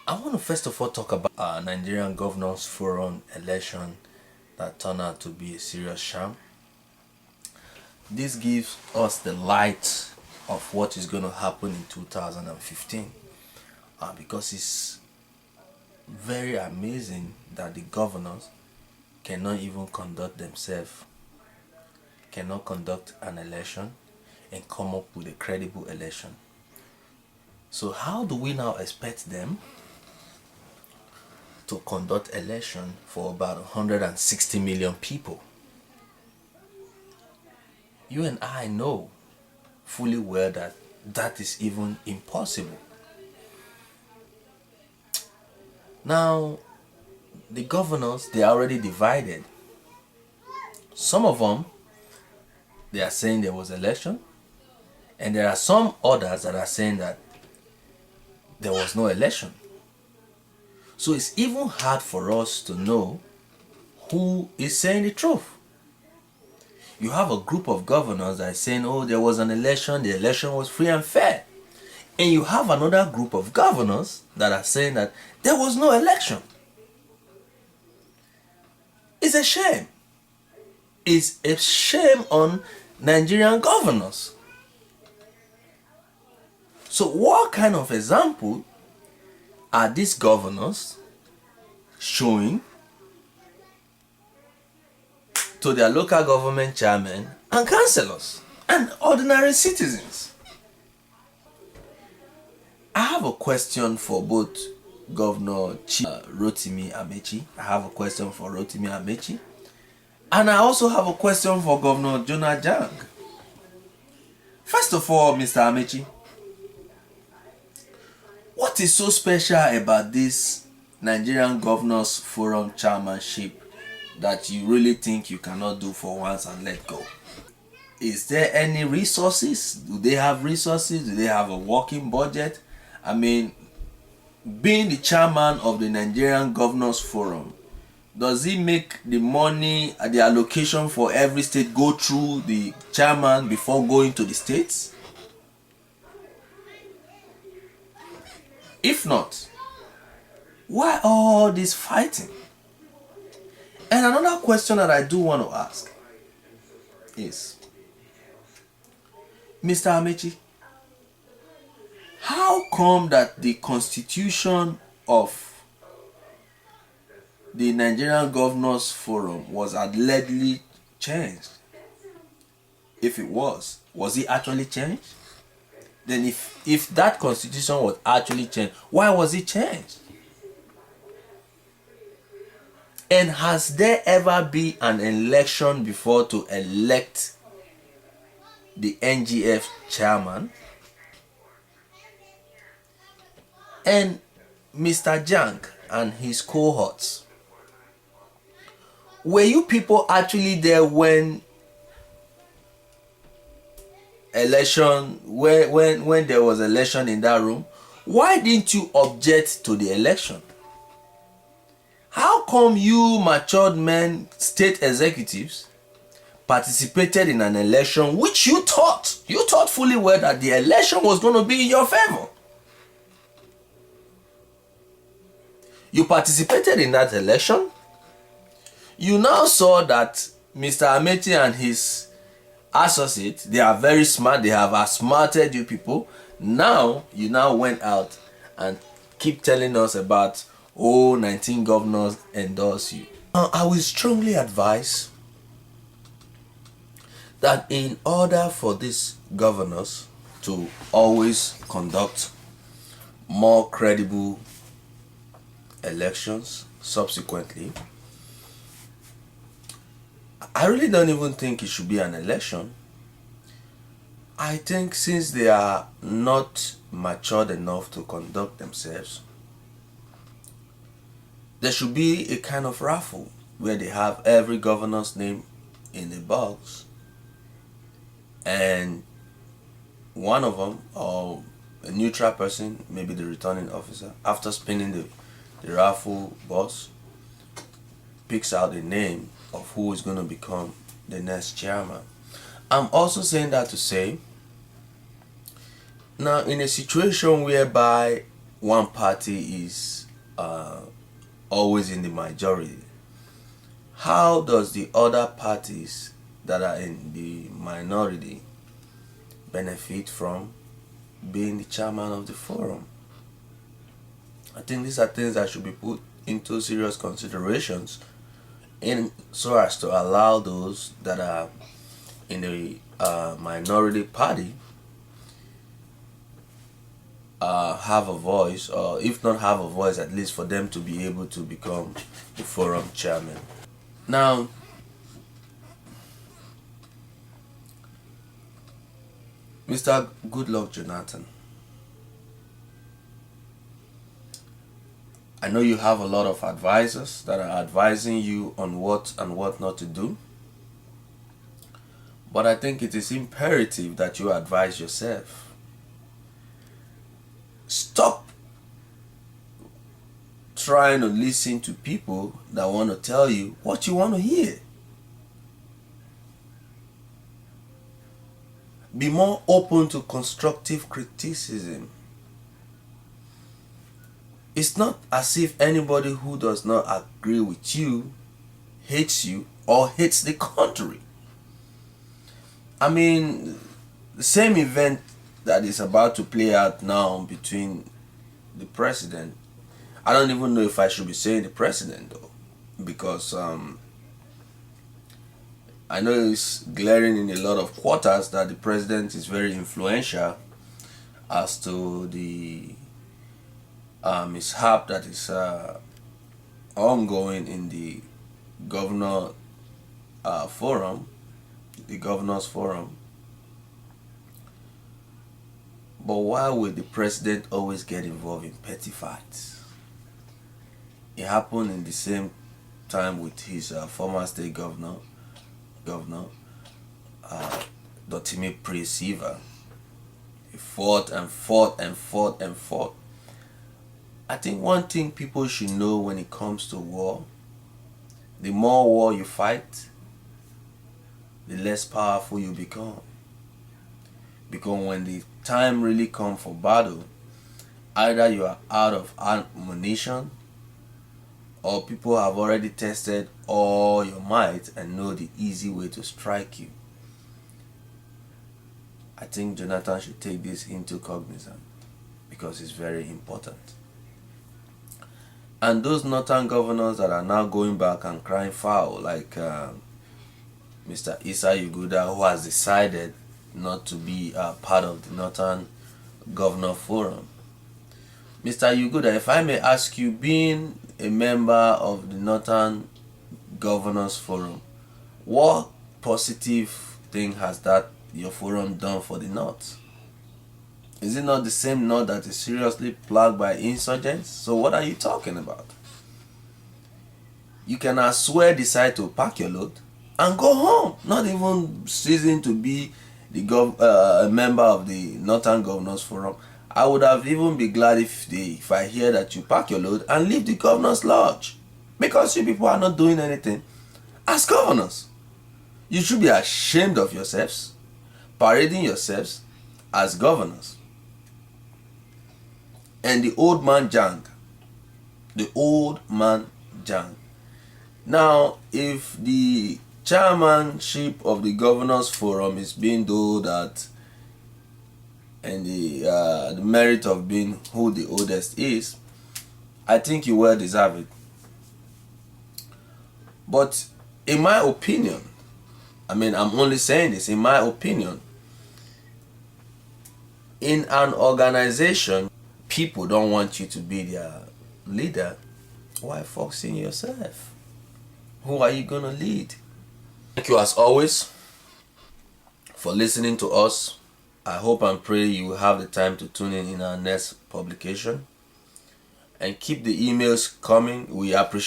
I want to first of all talk about Nigerian Governors Forum election that turned out to be a serious sham. This gives us the light of what is going to happen in 2015 because it's very amazing that the governors cannot even conduct themselves, cannot conduct an election and come up with a credible election. So how do we now expect them to conduct election for about 160 million people? You and I know fully well that that is even impossible. Now, the governors, they are already divided. Some of them, they are saying there was election, and there are some others that are saying that there was no election. So it's even hard for us to know who is saying the truth. You have a group of governors that are saying, oh, there was an election, the election was free and fair. And you have another group of governors that are saying that there was no election. It's a shame. It's a shame on Nigerian governors. So what kind of example are these governors showing to their local government chairmen and councillors and ordinary citizens? I have a question for both Governor Rotimi Amechi. I have a question for Rotimi Amechi. And I also have a question for Governor Jonah Jang. First of all, Mr. Amechi, what is so special about this Nigerian Governors Forum chairmanship that you really think you cannot do for once and let go? Is there any resources? Do they have resources? Do they have a working budget? I mean, being the chairman of the Nigerian Governors Forum, does it make the money, the allocation for every state go through the chairman before going to the states? If not, why all this fighting? And another question that I do want to ask is, Mr. Amechi, how come that the constitution of the Nigerian Governors Forum was allegedly changed? If it was it actually changed? Then if that constitution was actually changed, why was it changed? And has there ever been an election before to elect the NGF chairman? And Mr. Jang and his cohorts, were you people actually there when when there was election in that room? Why didn't you object to the election? How come you matured men, state executives, participated in an election which you thought fully well that the election was going to be in your favor? You participated in that election. You now saw that Mr. Amechi and his associates, they are very smart. They have outsmarted you people. Now, you now went out and keep telling us about, oh, 19 governors endorse you. I will strongly advise that in order for these governors to always conduct more credible elections subsequently, I really don't even think it should be an election. I think since they are not matured enough to conduct themselves, there should be a kind of raffle where they have every governor's name in a box, and one of them, or a neutral person, maybe the returning officer, after spinning the raffle box, picks out the name of who is going to become the next chairman. I'm also saying that to say, now in a situation whereby one party is always in the majority, how does the other parties that are in the minority benefit from being the chairman of the forum? I think these are things that should be put into serious considerations in so as to allow those that are in the minority party have a voice, or if not have a voice, at least for them to be able to become the forum chairman. Now, Mr. Goodluck Jonathan, I know you have a lot of advisors that are advising you on what and what not to do, but I think it is imperative that you advise yourself. Stop trying to listen to people that want to tell you what you want to hear. Be more open to constructive criticism. It's not as if anybody who does not agree with you hates you or hates the country. I mean, the same event that is about to play out now between the president, I don't even know if I should be saying the president though, because I know it's glaring in a lot of quarters that the president is very influential as to the mishap that is ongoing in the governor forum, the governors forum. But why would the president always get involved in petty fights? It happened in the same time with his former state governor, Dotimi Pre-Siva. He fought and fought and fought and fought. I think one thing people should know when it comes to war, the more war you fight, the less powerful you become. Because when the time really comes for battle, either you are out of ammunition or people have already tested all your might and know the easy way to strike you. I think Jonathan should take this into cognizance because it's very important. And those northern governors that are now going back and crying foul, like Mr. Issa Yuguda, who has decided not to be part of the Northern Governor Forum. Mr. Yuguda, if I may ask you, being a member of the Northern Governors Forum, what positive thing has that your forum done for the North? Is it not the same North that is seriously plagued by insurgents? So what are you talking about? You can as swear decide to pack your load and go home, not even ceasing to be the a member of the Northern Governors Forum. I would have even been glad if I hear that you pack your load and leave the governor's lodge, because you people are not doing anything as governors. You should be ashamed of yourselves, parading yourselves as governors. And the old man Jang. Now, if the chairmanship of the Governors Forum is being told that, and the merit of being who the oldest is, I think you well deserve it. But in my opinion, I mean, I'm only saying this, in my opinion, in an organization, people don't want you to be their leader. Why focusing yourself? Who are you going to lead? Thank you as always for listening to us. I hope and pray you will have the time to tune in our next publication. And keep the emails coming. We appreciate